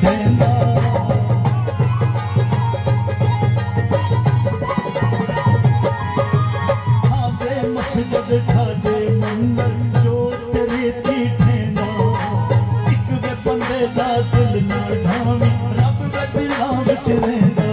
देना हादे मस्जिद ठादे मंदिर जो तेरी थी ठेना एक वे बंदे दा दिल ना ढावी रब दे दिलां विच रहंदा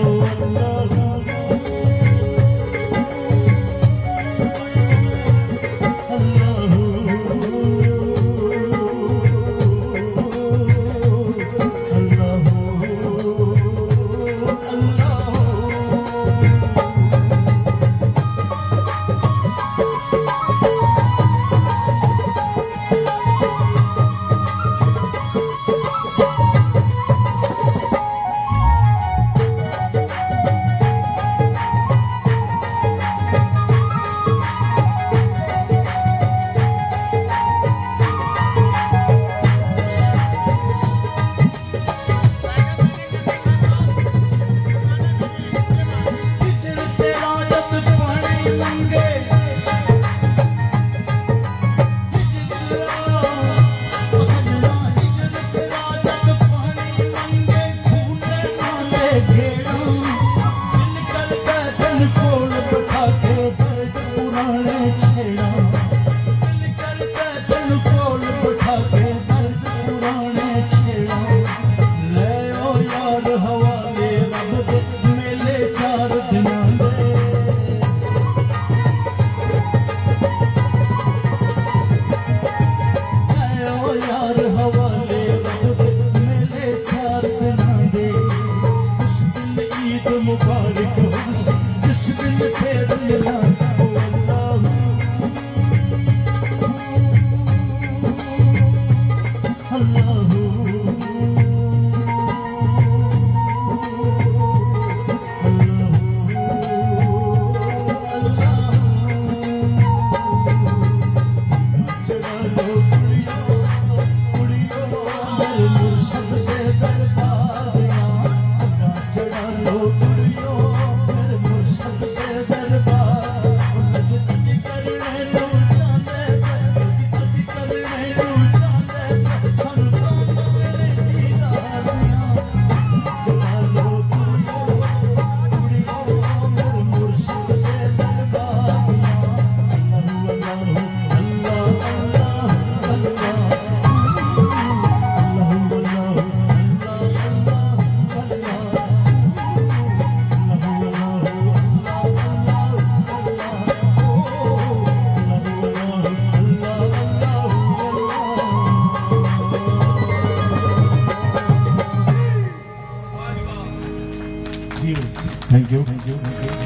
Thank you. Thank you. Thank you.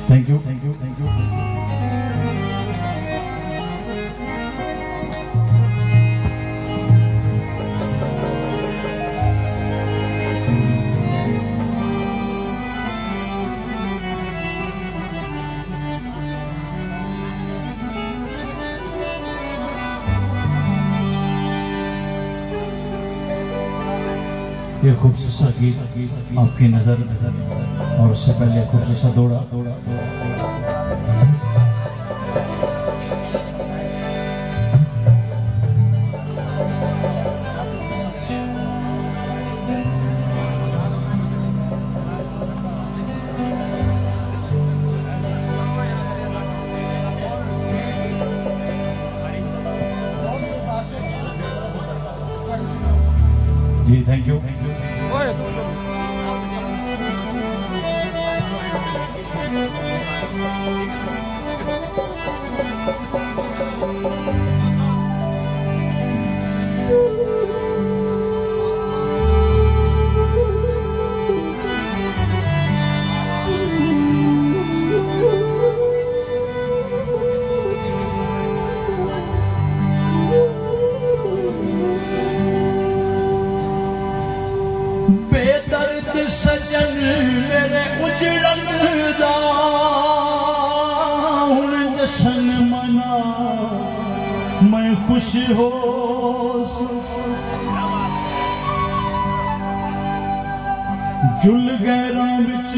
Thank you. Thank you. Thank you. ये खूबसूरत गीत आपकी नजर और उससे पहले खूबसूरत दौड़ा जी थैंक यू सजन मेरे उजड़न दा हुण जशन मना मैं खुश हो जुल गैरां विच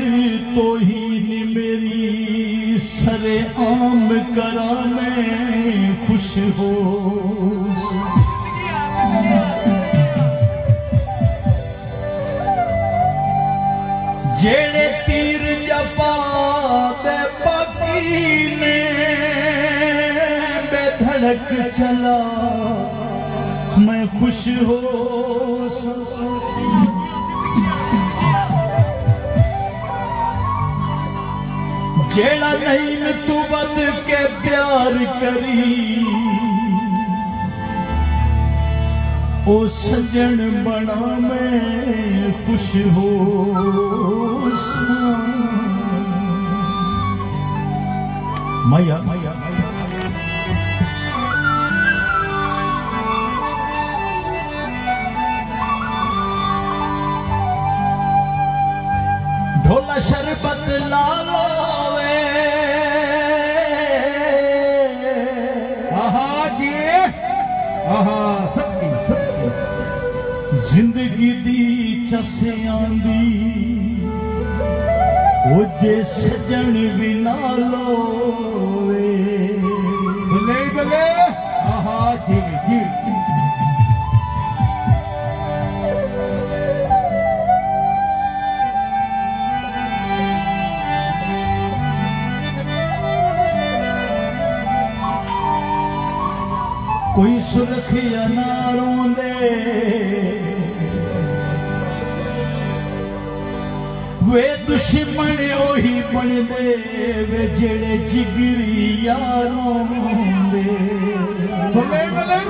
तोहीन मेरी सरे आम करा मैं खुश हो जेड़े तीर जपा दे बाकी ने बेधड़क चला मैं खुश हो जेड़ा नहीं में तू बद के प्यार करी ओ सजन बना मैं खुश हो माया माया ढोला शरबत लावे सबकी जिंदगी दी चसियां दी ओ जे सजन भी ना लोवे बले बले जी जी कोई सुरखिया ना रोंदे वे दुश्मन ओही बनदे वे जेड़े जिगरी यारों रोंदे बले बले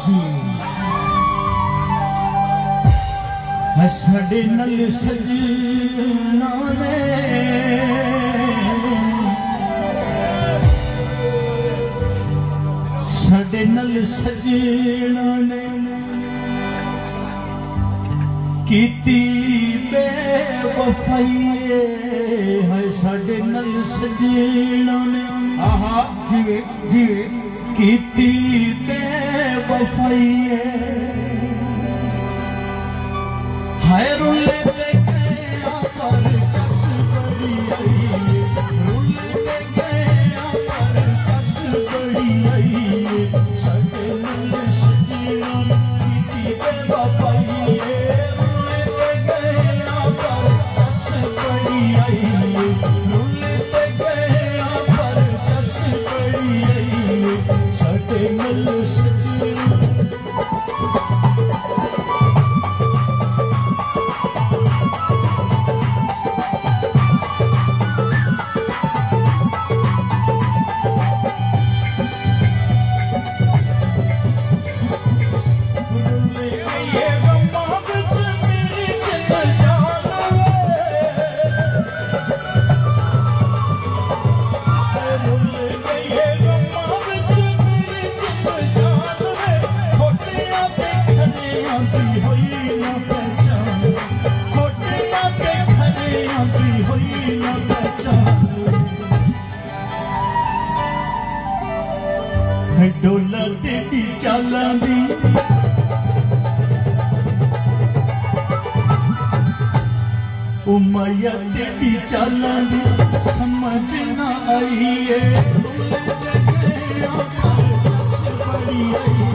जी साडे नल सजना ने साडे नल सजना ने कीती बेवफाई है साडे नल सजना ने जी जी कीती बेवफाई है रुले ते गया पर जस बड़ी आई रुले ते गया पर जस बड़ी आई साडे नल सजना कीती बेवफाई रुले ते गया पर जस बड़ी आई रुले ते गया पर जस बड़ी आई साडे नल सजना डोला तेरी चालां दी ओ माया तेरी चालां दी समझ ना आई है बड़ी आई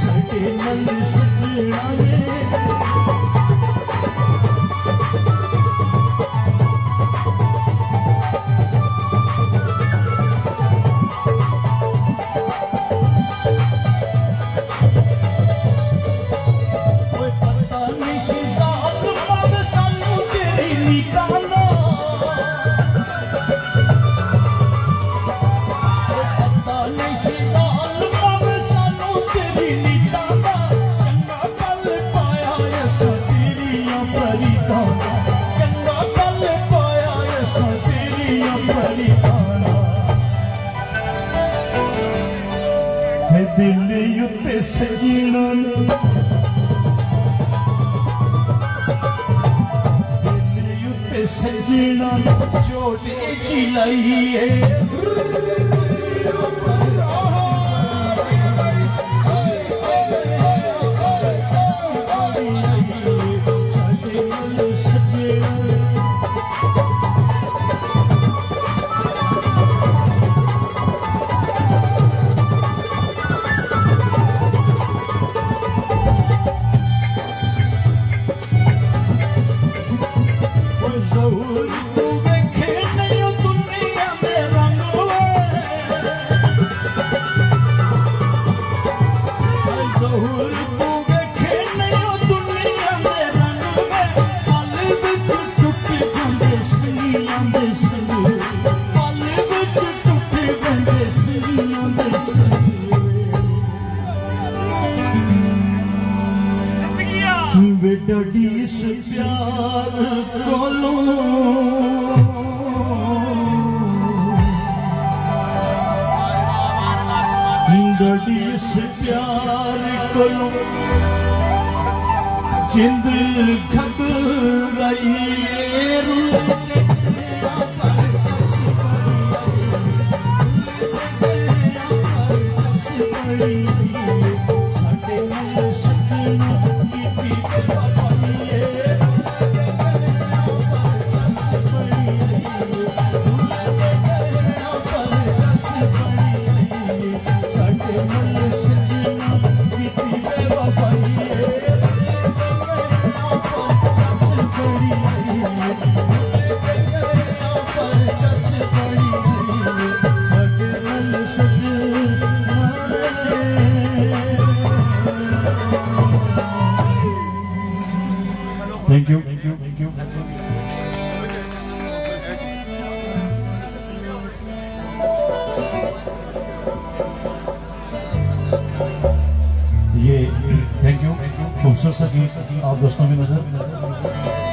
साडे नल सजना ने दिल युते सजना दिल युते सजना जोड़े चिलाई है ਜ਼ਹੂਰ ਤੂੰ ਵੇਖੇ ਨਹੀਂ ਦੁਨੀਆ ਦੇ ਰੰਗ ਵੇ ਜ਼ਹੂਰ ਤੂੰ ਵੇਖੇ ਨਹੀਂ ਦੁਨੀਆ ਦੇ ਰੰਗ ਵੇ ਪਲ ਵਿੱਚ ਟੁੱਟ ਜਾਂਦੇ ਸੀਆਂ ਦੇ ਸੰਗ ਪਲ ਵਿੱਚ ਟੁੱਟ ਜਾਂਦੇ ਸੀਆਂ ਦੇ ਸੰਗ डडी से प्यार कोलो डडी से प्यार कोलो जिंद घबराई Thank you. Thank you. Thank you. ये थैंक यू खूबसूरत सा गीत आप दोस्तों की नजर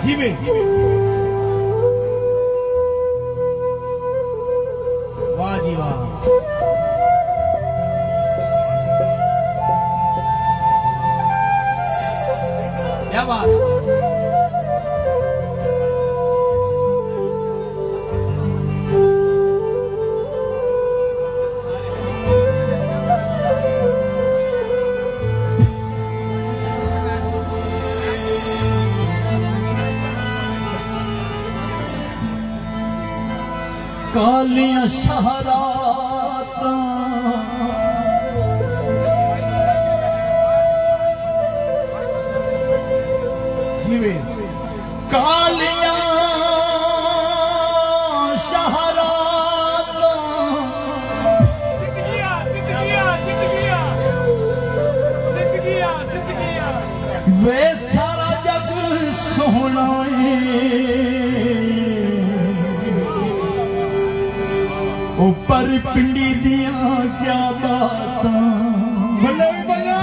जीवे वाह जी वाह क्या बात कालियां शहराता जीवे कालियां शहराता वे सारा जग सोहना ऊपर पिंडी दिया क्या बातां बल्ले बल्ले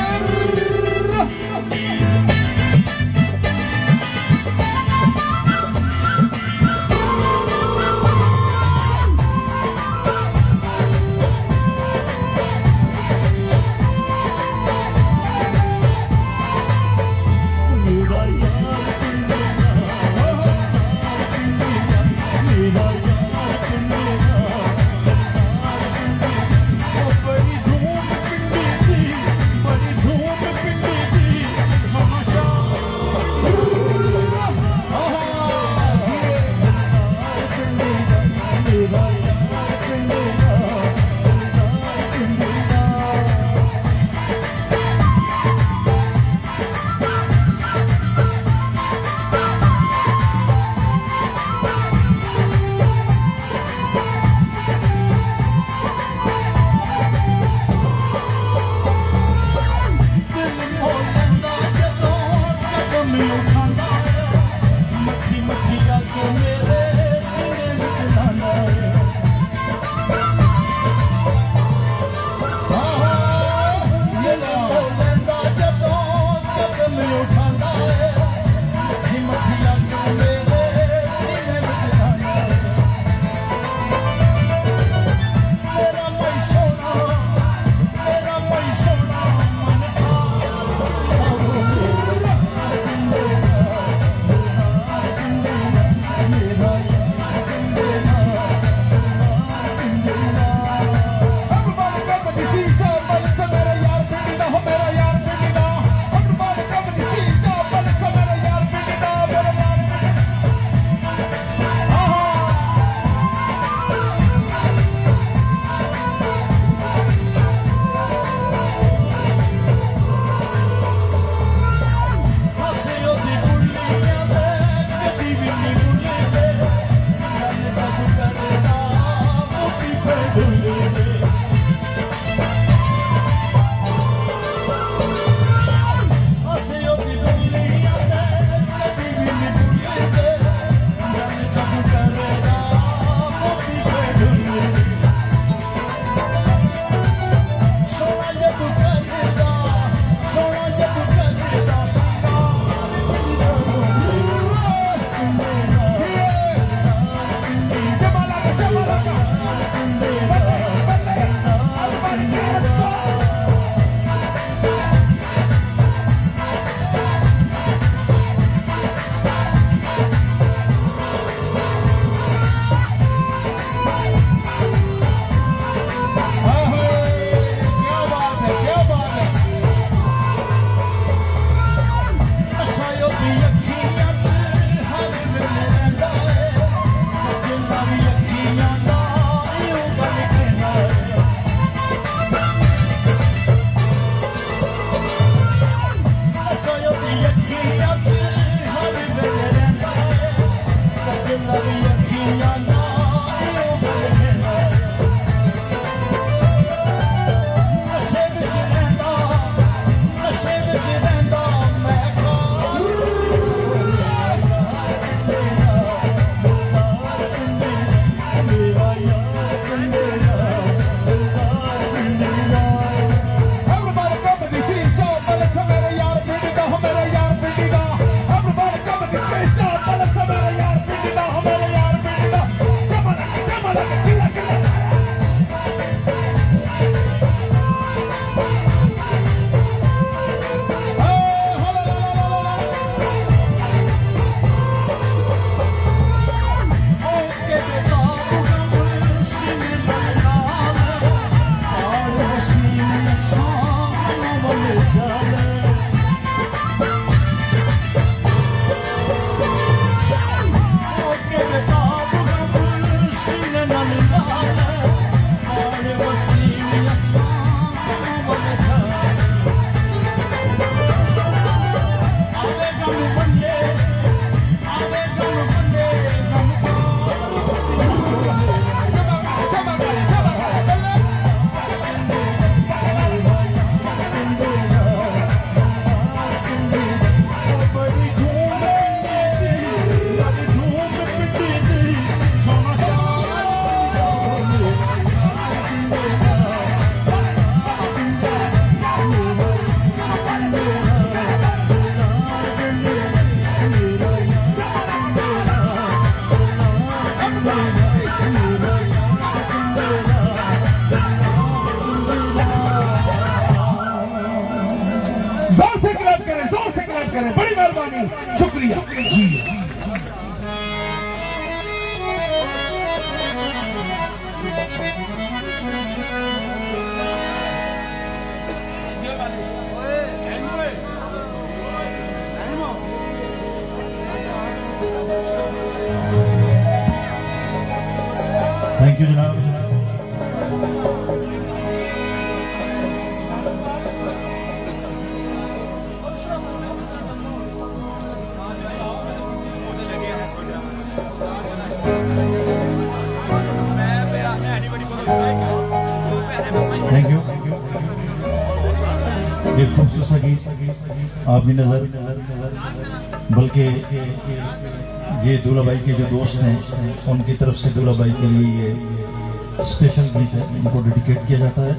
करें, बड़ी मेहरबानी, शुक्रिया जी। थैंक यू जनाब। Thank you. ये खूबसूरत सा गीत आपकी नजर, बल्कि ये दूल्हा भाई के जो दोस्त हैं उनकी तरफ से दूल्हा भाई के लिए ये स्पेशल गीत है, इनको डेडिकेट किया जाता है।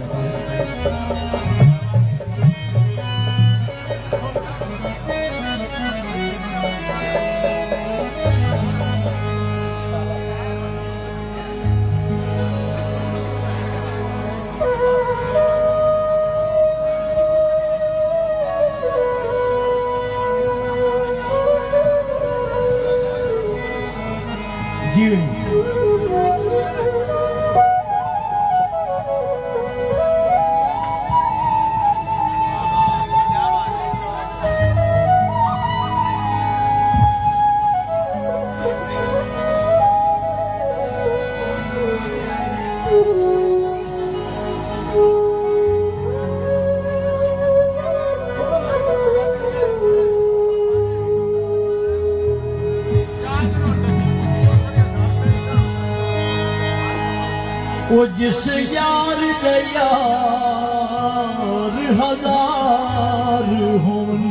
वो जिस यार दे यार हजार होन,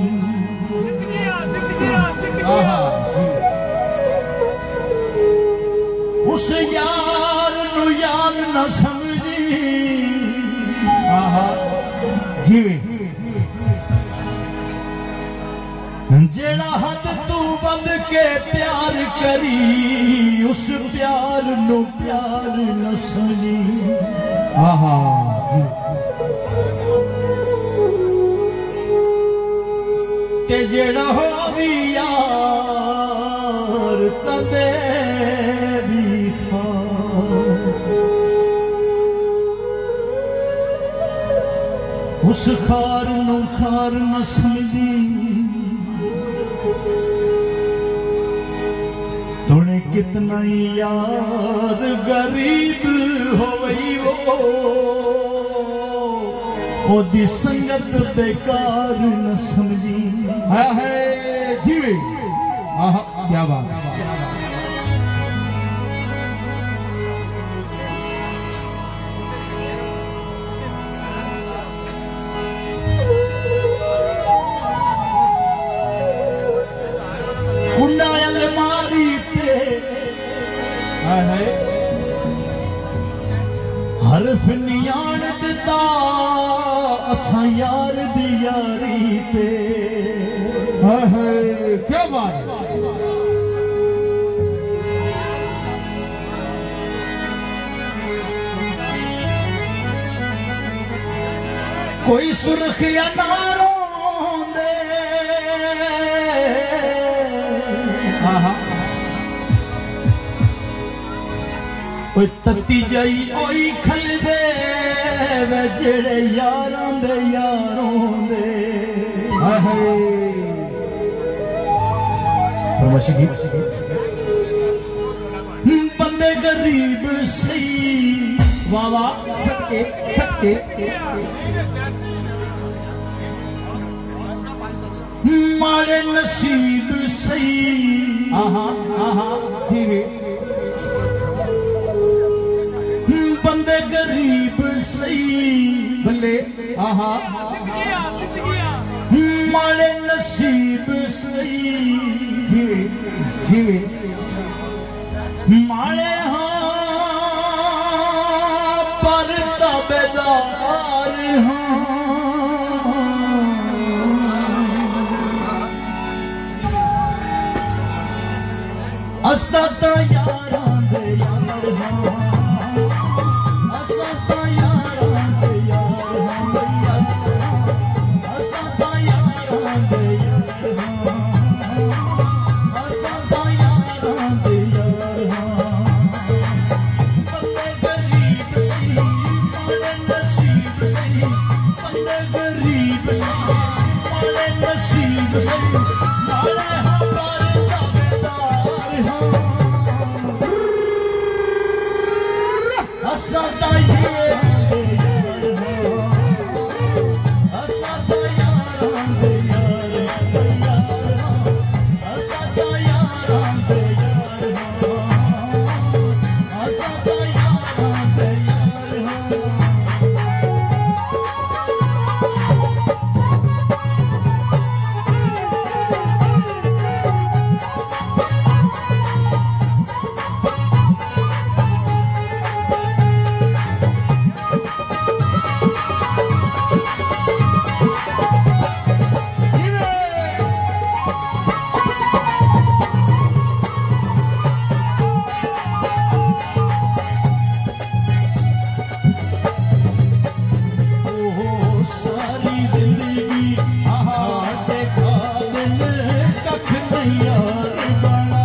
उस यार नु यार न समझी जेड़ा हद तू बंद के प्यार करी, उस प्यार नु प्यार न समझी। ते जेड़ा हो भी यार तदे भी खार, उस खार नु खार न समझी। तूने कितना ही यार गरीब हो गई, वो दी संगत बेकार न समझी। है जी, क्या बात। हरफ नियाण दिता असा यार दी यारी पे। क्या बात। कोई सुर्खिया नारों दे कोई तत्ती जाई ओई खल दे वे जेड़े यारां दे यारों दे। बंदे गरीब सही वाह वाह सत्य सत्य माड़े नसीब सही। जी बंदे गरीब सही बल्ले माड़े नसीब सही। जी माड़े हाँ पर ताबेदार हाँ। असा ता यारां दे यार हाँ। असा ता यारां दे यार हाँ भैया। असा ता यारां दे यार हाँ। असा ता यारां दे यार हाँ। बंदे गरीब सही माड़े नसीब सही। बंदे गरीब सही माड़े नसीब सही। माड़े हमारे ताबेदार हाँ। असा ता यारां दे यार हाँ। असा ता यारां दे यार हाँ। असा ता यारां दे यार हाँ। असा ता यारां दे यार हाँ। सारी जिंदगी हाटे खादन कख नहीं यार बना।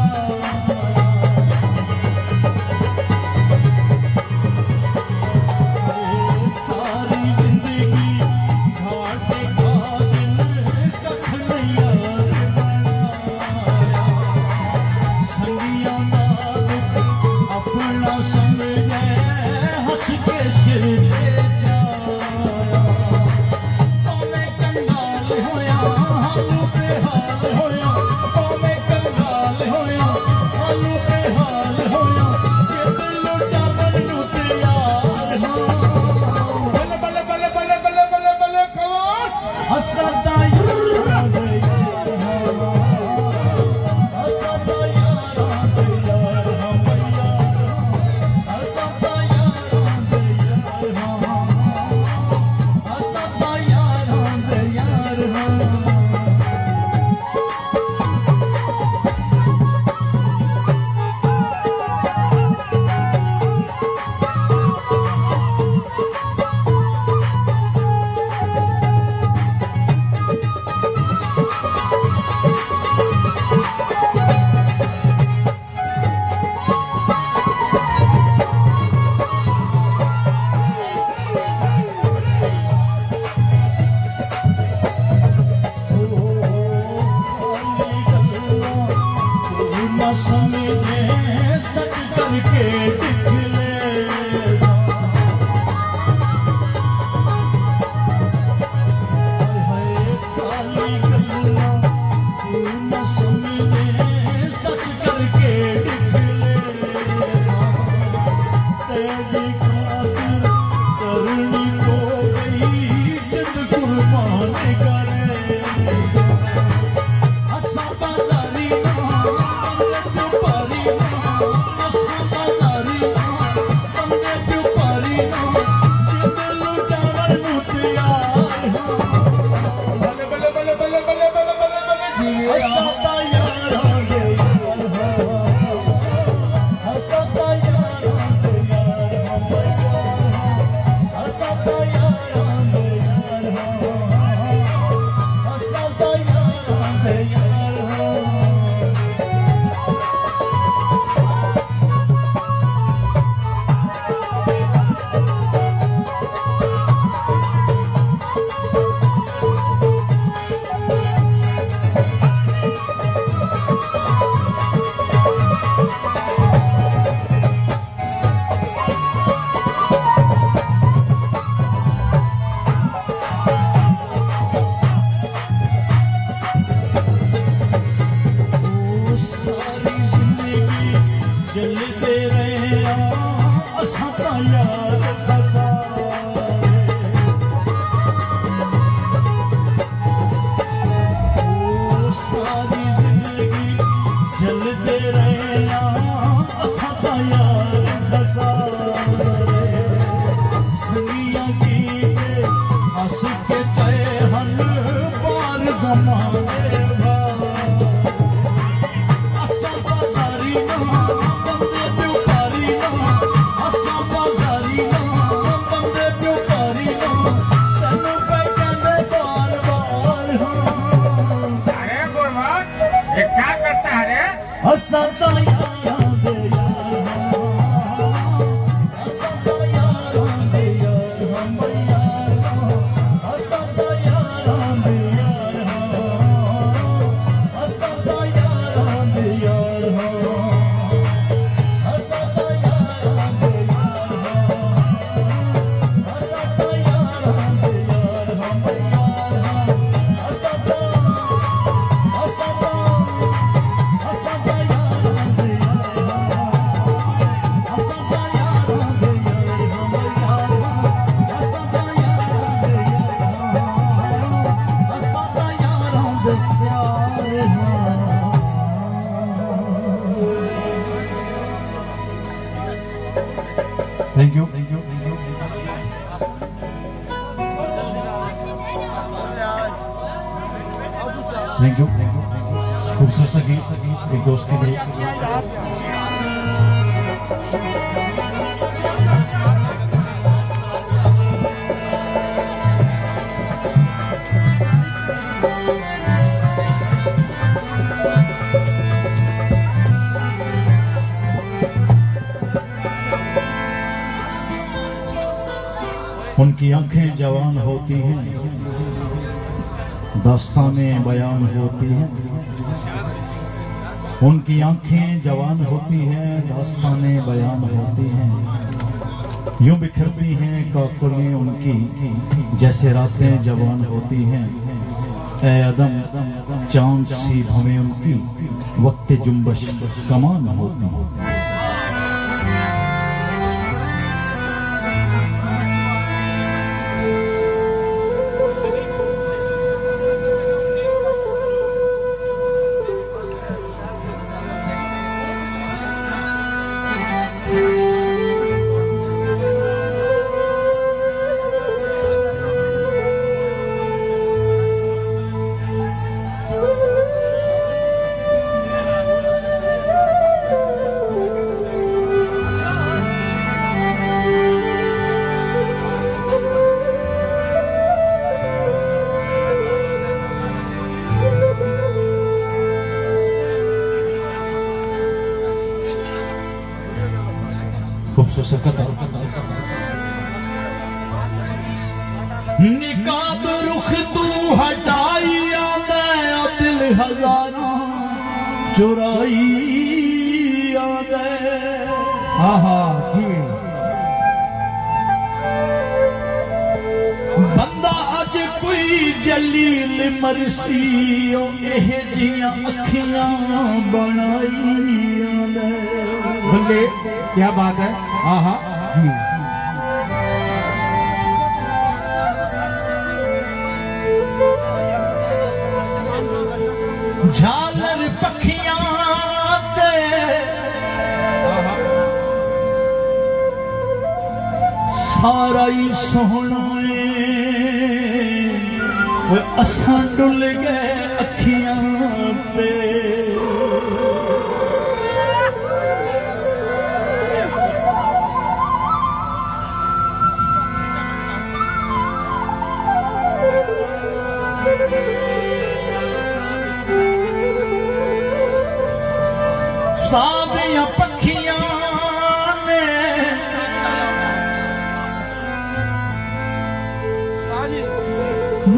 सारी जिंदगी हाटे खादन कख नहीं यार बना। संगिया नाल अपना समझे हंस के सिर ते जाया। ओमे कंगाल होया हालू बेहाल होया। ओमे कंगाल होया हालू बेहाल होया। जे दिल लुटावन नू तैयार हाँ। बल्ले बल्ले बल्ले बल्ले बल्ले बल्ले बल्ले कौन। असा ता यारां दे यार हाँ। असा ता यारां दे यार हाँ भैया। असा ता यारां दे यार हाँ। असा ता यारां दे यार हाँ। समझे सच करके दिखले हाय खाली गल्ला तू न समझे सच करके दिखले। तेरी खातिर करनी को गई जिद कुर्बान करे। असा बाजारी ना बंदे तू पारी ना। असा बाजारी सनिया की हंस के चाहे हन पार गमाए असा बाजारी ना बंदे प्योकारी ना असा बाजारी ना बंदे प्योकारी ना तेनू पे कहंदे बार बार अरे गुरबाज ये क्या करता है रे? असा ता यारां दे Thank you. Thank you. Thank you. Thank you. Thank you. खूबसूरत सगी एक दोस्त के लिए उनकी आंखें जवान होती हैं, दास्तानें बयान होती हैं। उनकी आंखें जवान होती हैं, दास्तानें बयान होती हैं। यूं बिखरती हैं काकुलें उनकी जैसे रातें जवान होती हैं। ए अदम चांद सी भवें उनकी वक्त जुम्बश कमान होती हैं। निकाब रुख तू हटाई आंदा दिल हजारा चुराई आंदा। हाँ हाँ जी। बंदा अज कोई जलील मरसी एह जियां अखियां बनाई आंदा। बंदे क्या बात है? हाँ हाँ जी। झालर पखियां ते सारा ही सोहना असां डुल गए अखियां ते। सादियां पखियां ने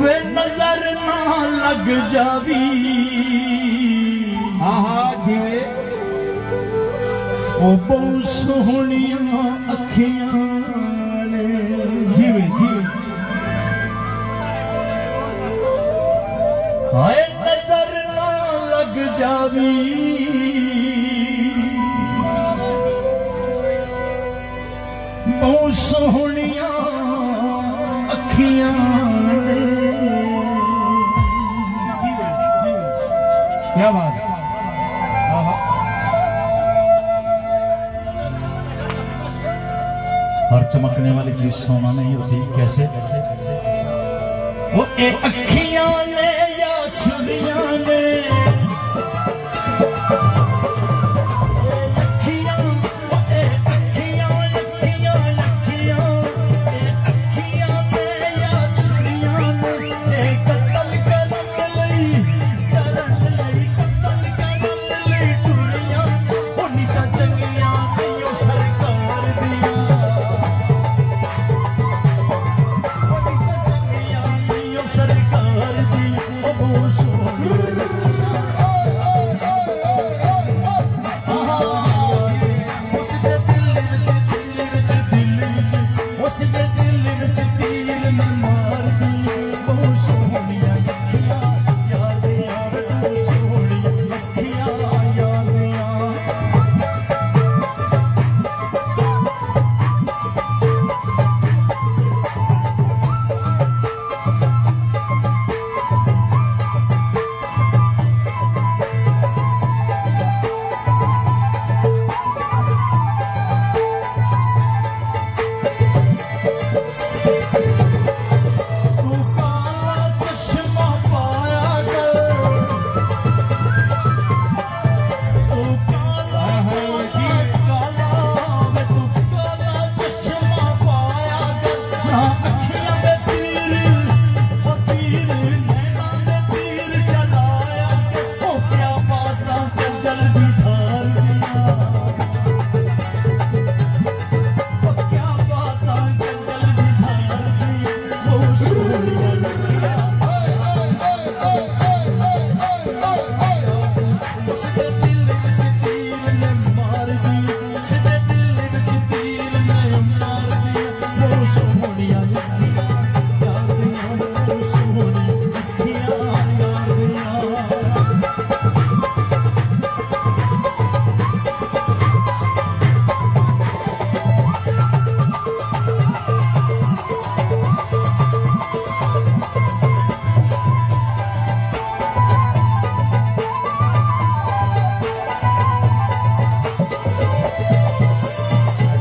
वे नजर ना लग जावी। हाँ हाँ जी। ओ बहुत सोहनियां अखियां ने जीवे जी। हाय नजर ना लग जावी। बहुत सोहनियां अखियां ने। क्या बात है? पर चमकने वाली चीज सोना नहीं होती। कैसे? वो एक अखियां ने या छुरियां ने, सोनिया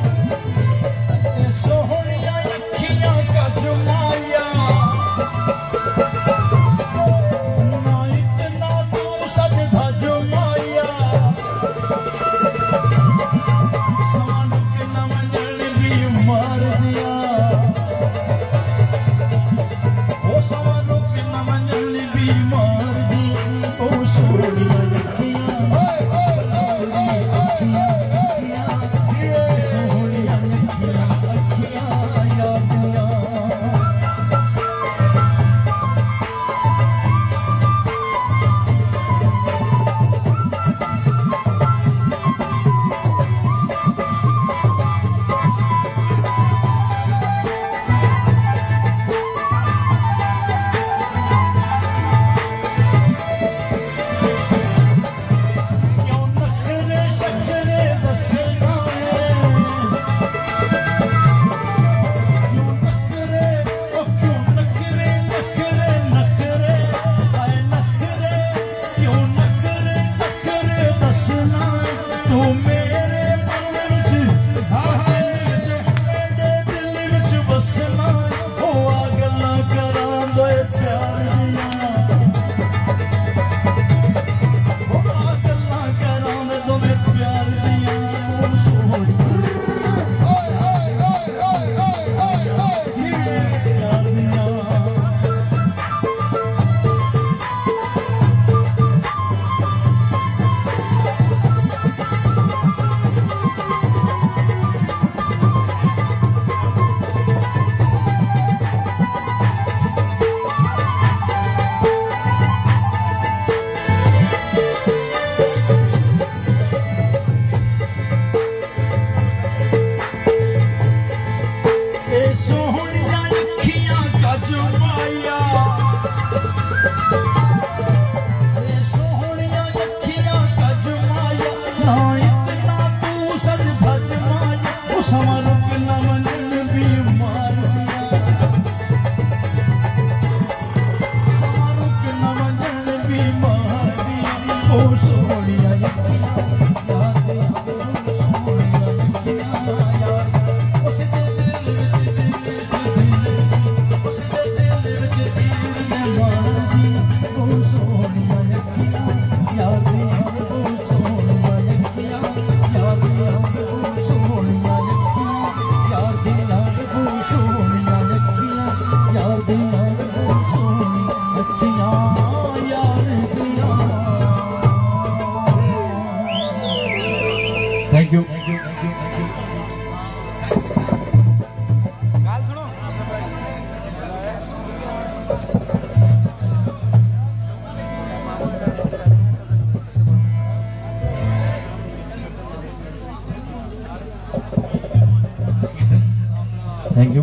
थैंक यू।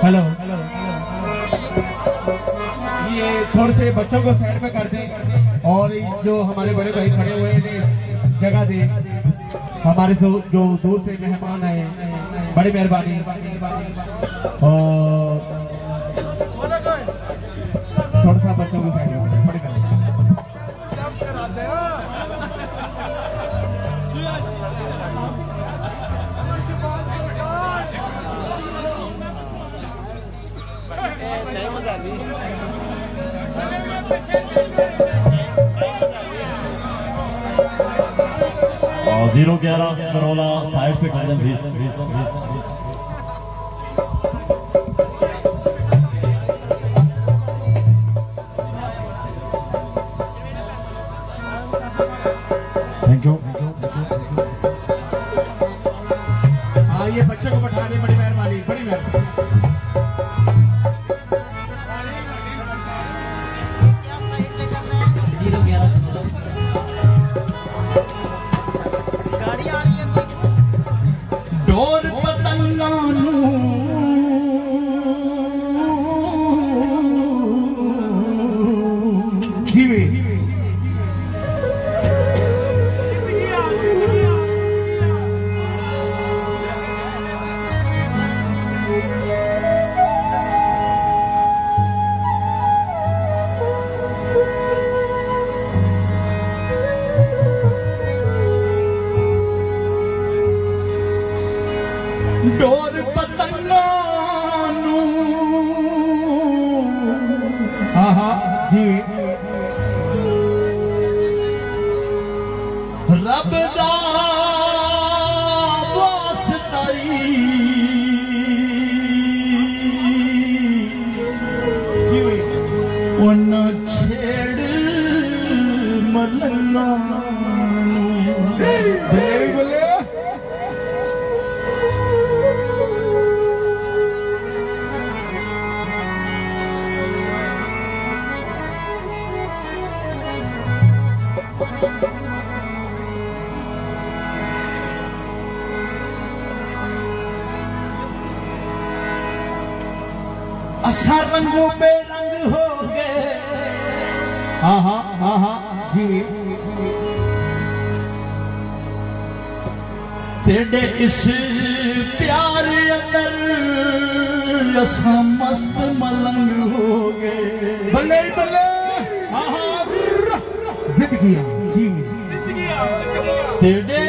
हेलो, ये थोड़े से बच्चों को साइड पे कर दें और जो हमारे बड़े भाई खड़े हुए हैं जगह दें। हमारे से जो दूर से मेहमान आए, बड़ी मेहरबानी। और थोड़ा सा बच्चों को साइड में बड़ी मेहरबानी। और 011 करोला साइड पे कर दें प्लीज। Thank you. हाँ, ये बच्चे को बैठा दे, बड़ी मेहरबानी, बड़ी मेहरबानी। डोर पतंगा डोर पतंगा जी रब दा वास्ताई उन छेड़ मलंगा असा रंगों बेरंग हो गए। जी तेरे इस प्यार अंदर असा मस्त मलंग हो गए। बल्ले बल्ले, जिंदगी जी तेरे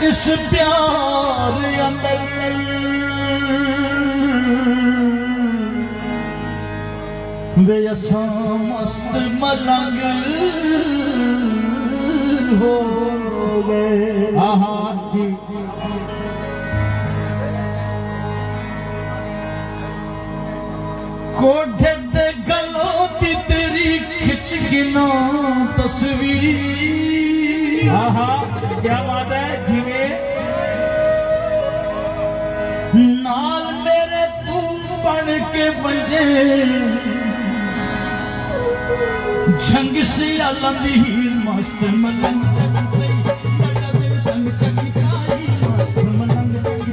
इस प्यार अंदर वे असा मस्त मलंग हो गए। जी कोठे ते गलोती तेरी खिंच गिना तस्वीर। क्या बात है जी में नाल मेरे तू बन के बजे झंग से आलंदी मस्त मलंग तंग चंगी खाई मस्त मलंग तंग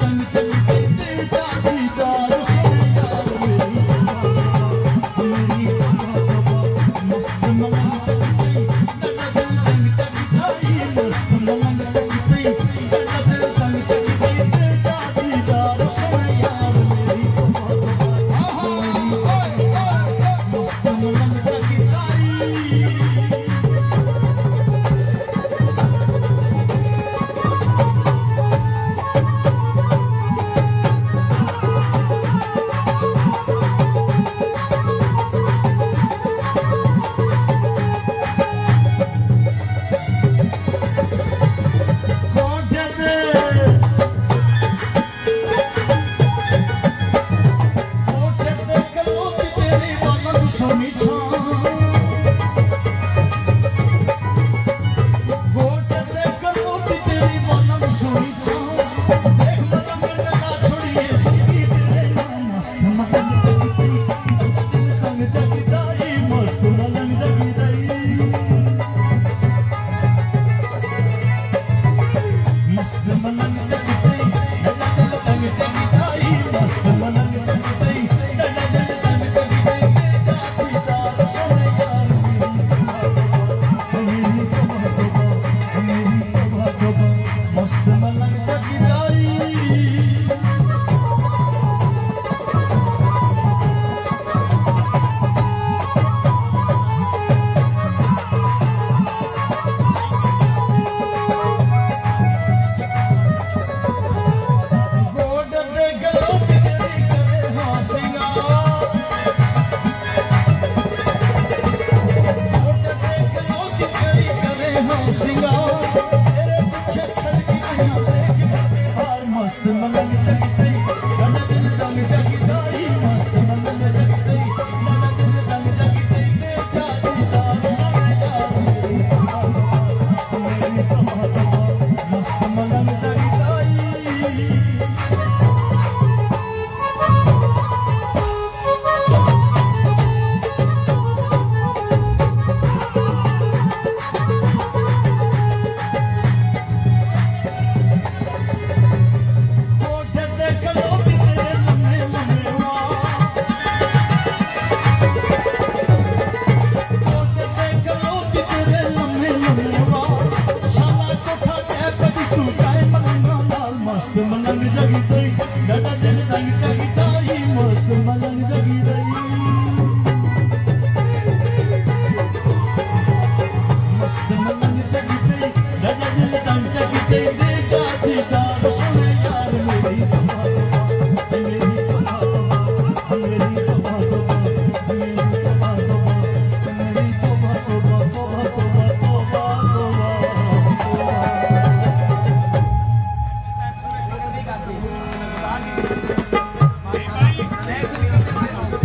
तंग चंगी शादी दार मस्त मलंग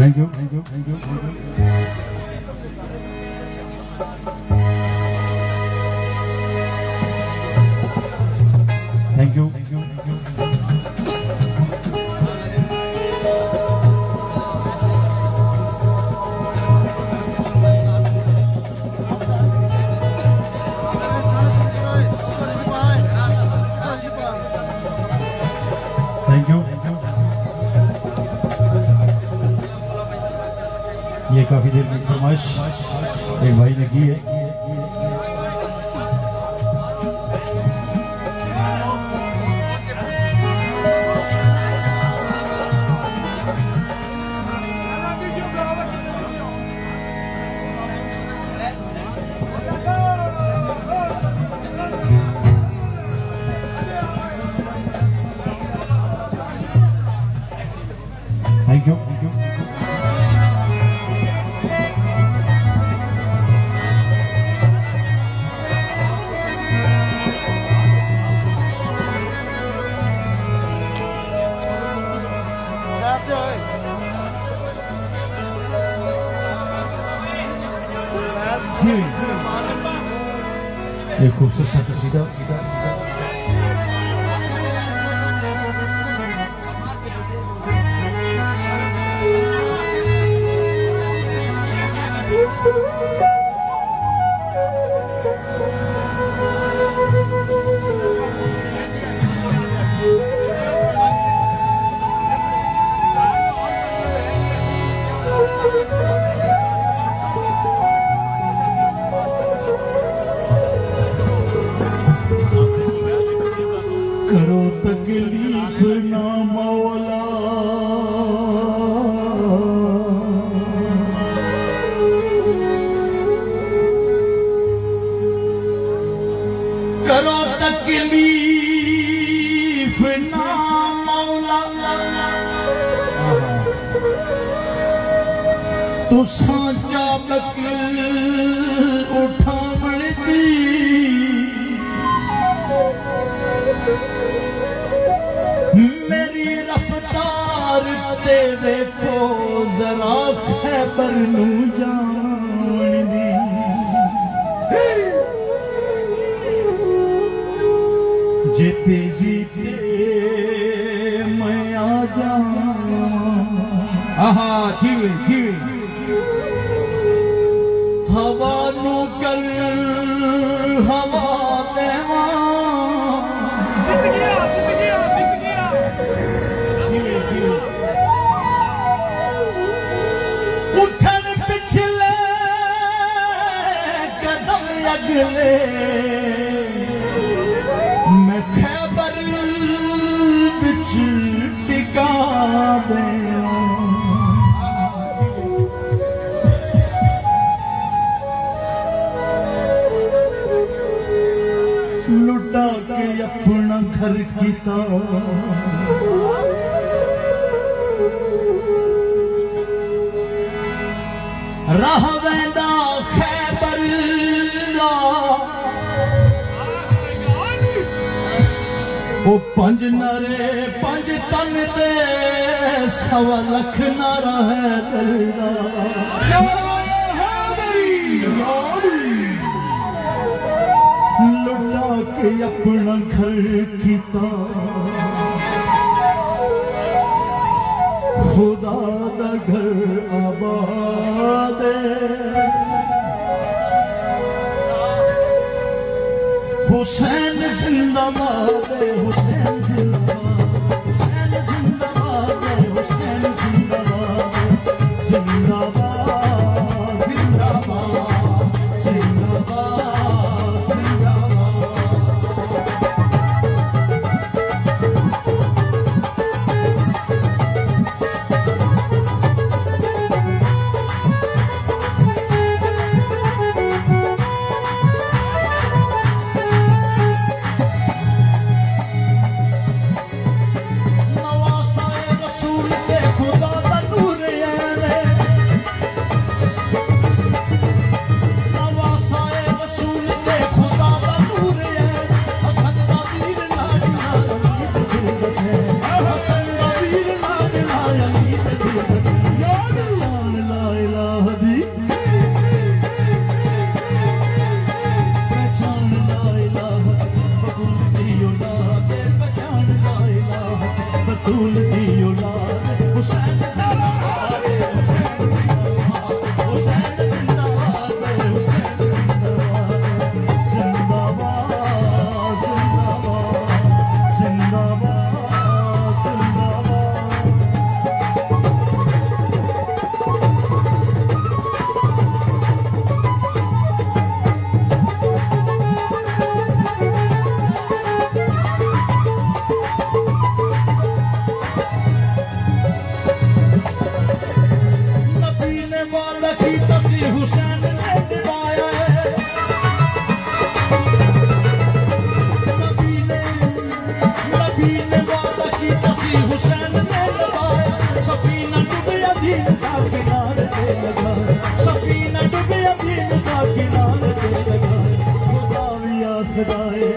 thank you thank you thank you. ये काफी देर की फरमाइश एक भाई ने की है। थैंक यू एक खूबसूरत सा कसीदा करो तकलीफ ना मौला करो तकलीफ ना मौला तुसा चाबक उठावण दी मेरी रफ्तार ते देखो जरा खैबर नू जान दी जे तेजी ते मैं आ जावां जी हवा नू कर हवा देवा उठन पिछले कदम अगले मैं खैबर बिच टिका दे लुटा के अपना घर कीता राह वेंदा खैबर दा ओ पंज नरे पंज तन दे सवा लख नारा है दरदा लुटा के अपना घर कीता खुदा दा घर आबाद हुसैन जिंदाबाद हुसैन जिंदाबाद हुसैन जिंदाबाद हुसैन जिंदाबाद जिंदाबाद जिंदाबाद जिंदाबाद दीन का किनारे पे लगा, सफीना डूबिया दीन का किनारे पे लगा। खुदा भी आखदाए,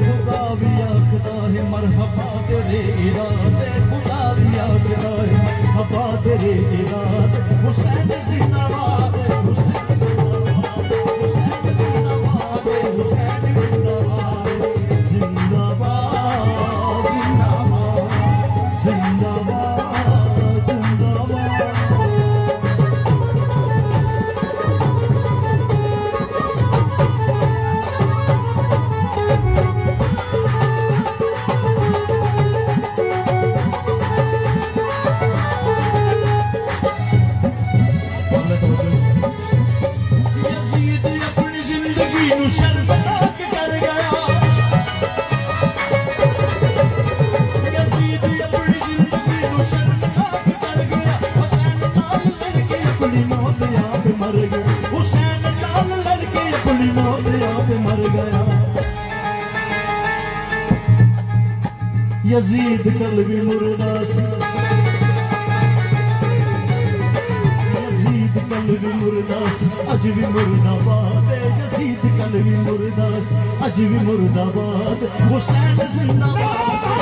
खुदा भी आखदा है मरहबा तेरे इरादे, खुदा भी आखदा है मरहबा तेरे इरादे। हुसैन जिंदाबाद, हुसैन जिंदाबाद, हुसैन जिंदाबाद, हुसैन जिंदाबाद, जिंदाबाद जिंदाबाद जिंदाबाद जिंदाबाद। यजीद अपनी जिंदगी नू शर्मनाक कर गया, यजीद अपनी जिंदगी नू शर्मनाक कर गया। हुसैन नाल लड़के अपनी मौत आप मर गया, हुसैन नाल लड़के अपनी मौत आप मर गया। यजीद कल भी मुर्दा सी, यजीद कल भी मुर्दा सी, अज भी मुर्दाबाद। यजीद कल भी मुर्दा सी, अज भी मुर्दाबाद। हुसैन जिंदाबाद।